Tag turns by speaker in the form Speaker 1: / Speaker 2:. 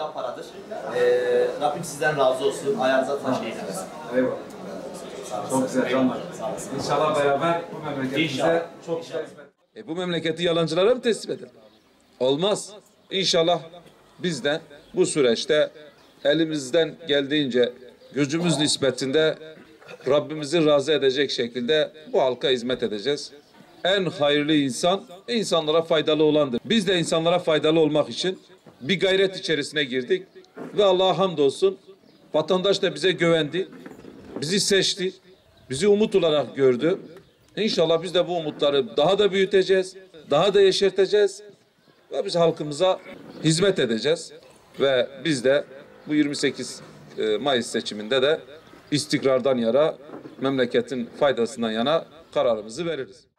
Speaker 1: paradır. Rabbim sizden razı olsun. Ayağınıza taş değmesin.
Speaker 2: Eyvallah. Çok güzel canlar. İnşallah beraber bu memleketimize çok güzel hizmet.
Speaker 3: Bu memleketi yalancılara mı teslim edelim? Olmaz. İnşallah biz de bu süreçte elimizden geldiğince gücümüz nispetinde Rabbimizi razı edecek şekilde bu halka hizmet edeceğiz. En hayırlı insan, insanlara faydalı olandır. Biz de insanlara faydalı olmak için bir gayret içerisine girdik. Ve Allah'a hamdolsun vatandaş da bize güvendi, bizi seçti, bizi umut olarak gördü. İnşallah biz de bu umutları daha da büyüteceğiz, daha da yeşerteceğiz ve biz halkımıza hizmet edeceğiz. Ve biz de bu 28 Mayıs seçiminde de istikrardan yana, memleketin faydasından yana kararımızı veririz.